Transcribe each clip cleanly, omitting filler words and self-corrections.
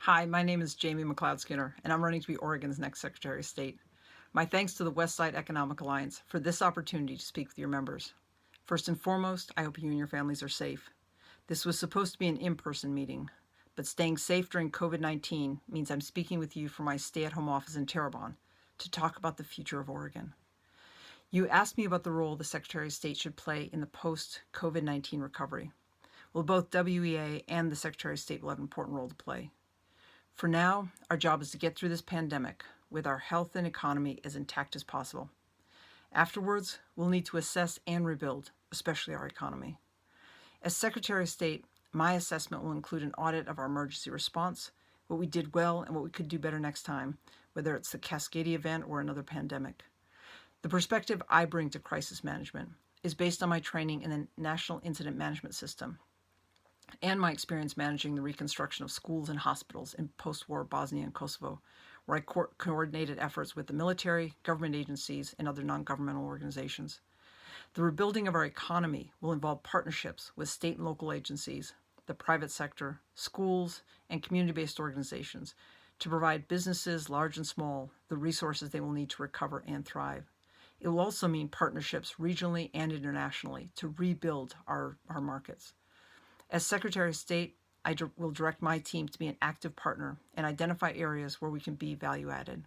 Hi, my name is Jamie McLeod Skinner, and I'm running to be Oregon's next Secretary of State. My thanks to the West Side Economic Alliance for this opportunity to speak with your members. First and foremost, I hope you and your families are safe. This was supposed to be an in-person meeting, but staying safe during COVID-19 means I'm speaking with you from my stay-at-home office in Terrebonne to talk about the future of Oregon. You asked me about the role the Secretary of State should play in the post-COVID-19 recovery. Well, both WEA and the Secretary of State will have an important role to play. For now, our job is to get through this pandemic with our health and economy as intact as possible. Afterwards, we'll need to assess and rebuild, especially our economy. As Secretary of State, my assessment will include an audit of our emergency response, what we did well and what we could do better next time, whether it's the Cascadia event or another pandemic. The perspective I bring to crisis management is based on my training in the National Incident Management System and my experience managing the reconstruction of schools and hospitals in post-war Bosnia and Kosovo, where I coordinated efforts with the military, government agencies, and other non-governmental organizations. The rebuilding of our economy will involve partnerships with state and local agencies, the private sector, schools, and community-based organizations to provide businesses, large and small, the resources they will need to recover and thrive. It will also mean partnerships regionally and internationally to rebuild our markets. As Secretary of State, I will direct my team to be an active partner and identify areas where we can be value-added.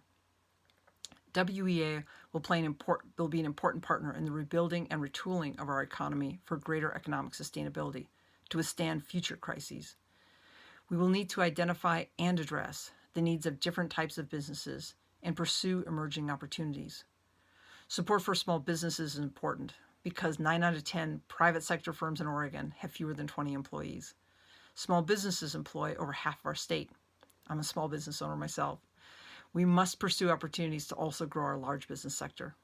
WEA will be an important partner in the rebuilding and retooling of our economy for greater economic sustainability to withstand future crises. We will need to identify and address the needs of different types of businesses and pursue emerging opportunities. Support for small businesses is important because 9 out of 10 private sector firms in Oregon have fewer than 20 employees. Small businesses employ over half of our state. I'm a small business owner myself. We must pursue opportunities to also grow our large business sector.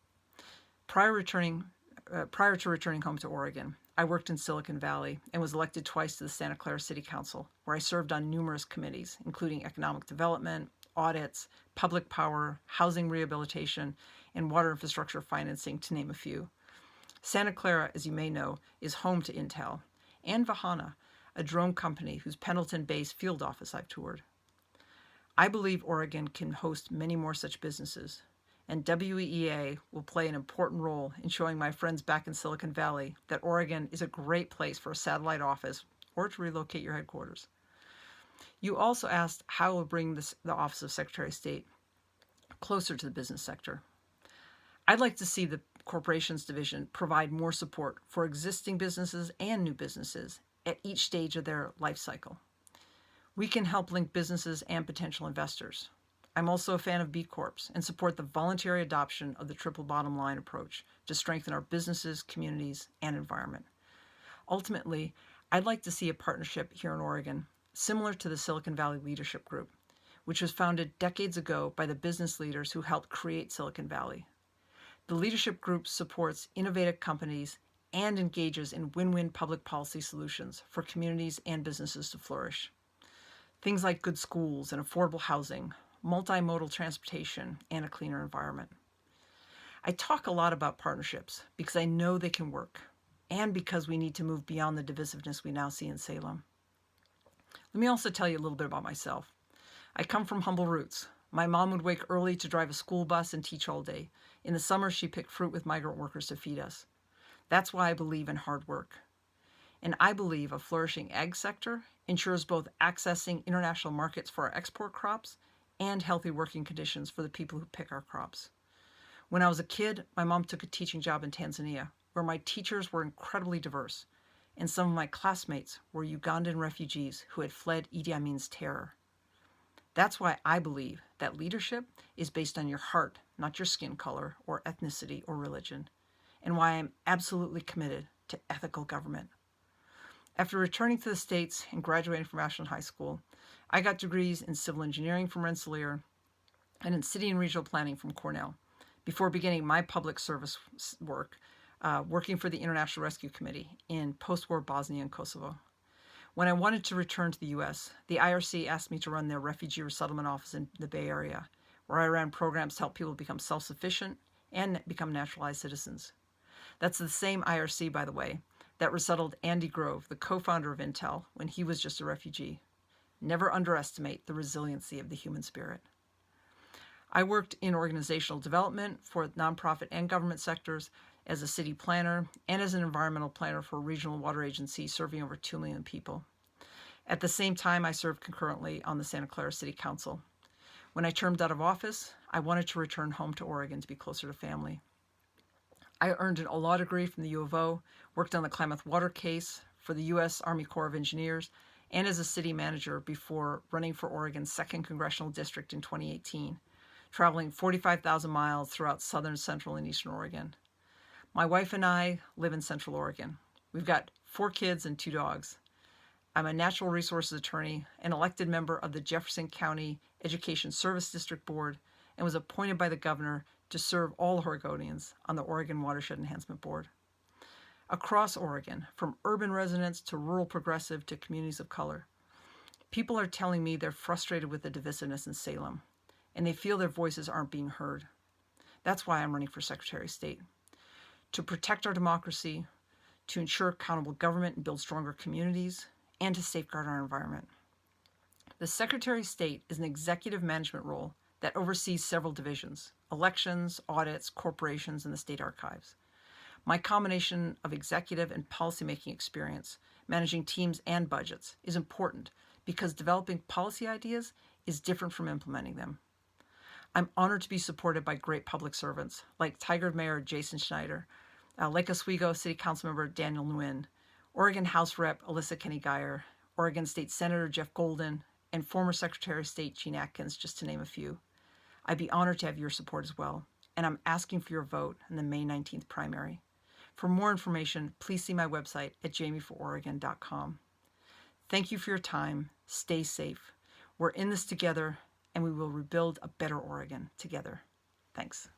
Prior to returning home to Oregon, I worked in Silicon Valley and was elected twice to the Santa Clara City Council, where I served on numerous committees, including economic development, audits, public power, housing rehabilitation, and water infrastructure financing, to name a few. Santa Clara, as you may know, is home to Intel and Vahana, a drone company whose Pendleton-based field office I've toured. I believe Oregon can host many more such businesses, and WEA will play an important role in showing my friends back in Silicon Valley that Oregon is a great place for a satellite office or to relocate your headquarters. You also asked how it will bring the Office of Secretary of State closer to the business sector. I'd like to see the Corporations Division provide more support for existing businesses and new businesses at each stage of their life cycle. We can help link businesses and potential investors. I'm also a fan of B Corps and support the voluntary adoption of the triple bottom line approach to strengthen our businesses, communities, and environment. Ultimately, I'd like to see a partnership here in Oregon similar to the Silicon Valley Leadership Group, which was founded decades ago by the business leaders who helped create Silicon Valley. The leadership group supports innovative companies and engages in win-win public policy solutions for communities and businesses to flourish. Things like good schools and affordable housing, multimodal transportation, and a cleaner environment. I talk a lot about partnerships because I know they can work and because we need to move beyond the divisiveness we now see in Salem. Let me also tell you a little bit about myself. I come from humble roots. My mom would wake early to drive a school bus and teach all day. In the summer, she picked fruit with migrant workers to feed us. That's why I believe in hard work. And I believe a flourishing ag sector ensures both accessing international markets for our export crops and healthy working conditions for the people who pick our crops. When I was a kid, my mom took a teaching job in Tanzania, where my teachers were incredibly diverse, and some of my classmates were Ugandan refugees who had fled Idi Amin's terror. That's why I believe that leadership is based on your heart, not your skin color or ethnicity or religion, and why I'm absolutely committed to ethical government. After returning to the States and graduating from Ashland High School, I got degrees in civil engineering from Rensselaer and in city and regional planning from Cornell, before beginning my public service work, working for the International Rescue Committee in post-war Bosnia and Kosovo. When I wanted to return to the U.S., the IRC asked me to run their refugee resettlement office in the Bay Area, where I ran programs to help people become self-sufficient and become naturalized citizens. That's the same IRC, by the way, that resettled Andy Grove, the co-founder of Intel, when he was just a refugee. Never underestimate the resiliency of the human spirit. I worked in organizational development for nonprofit and government sectors as a city planner and as an environmental planner for a regional water agency serving over 2 million people. At the same time, I served concurrently on the Santa Clara City Council. When I termed out of office, I wanted to return home to Oregon to be closer to family. I earned a law degree from the U of O, worked on the Klamath water case for the U.S. Army Corps of Engineers, and as a city manager before running for Oregon's 2nd Congressional District in 2018, traveling 45,000 miles throughout southern, central, and eastern Oregon. My wife and I live in Central Oregon. We've got 4 kids and 2 dogs. I'm a natural resources attorney, an elected member of the Jefferson County Education Service District Board, and was appointed by the governor to serve all Oregonians on the Oregon Watershed Enhancement Board. Across Oregon, from urban residents to rural progressive to communities of color, people are telling me they're frustrated with the divisiveness in Salem, and they feel their voices aren't being heard. That's why I'm running for Secretary of State. To protect our democracy, to ensure accountable government and build stronger communities, and to safeguard our environment. The Secretary of State is an executive management role that oversees several divisions: elections, audits, corporations, and the state archives. My combination of executive and policymaking experience, managing teams and budgets, is important because developing policy ideas is different from implementing them. I'm honored to be supported by great public servants like Tigard Mayor Jason Schneider, Lake Oswego City Councilmember Daniel Nguyen, Oregon House Rep Alyssa Kenny-Geyer, Oregon State Senator Jeff Golden, and former Secretary of State Gene Atkins, just to name a few. I'd be honored to have your support as well, and I'm asking for your vote in the May 19th primary. For more information, please see my website at jamiefororegon.com. Thank you for your time. Stay safe. We're in this together, and we will rebuild a better Oregon together. Thanks.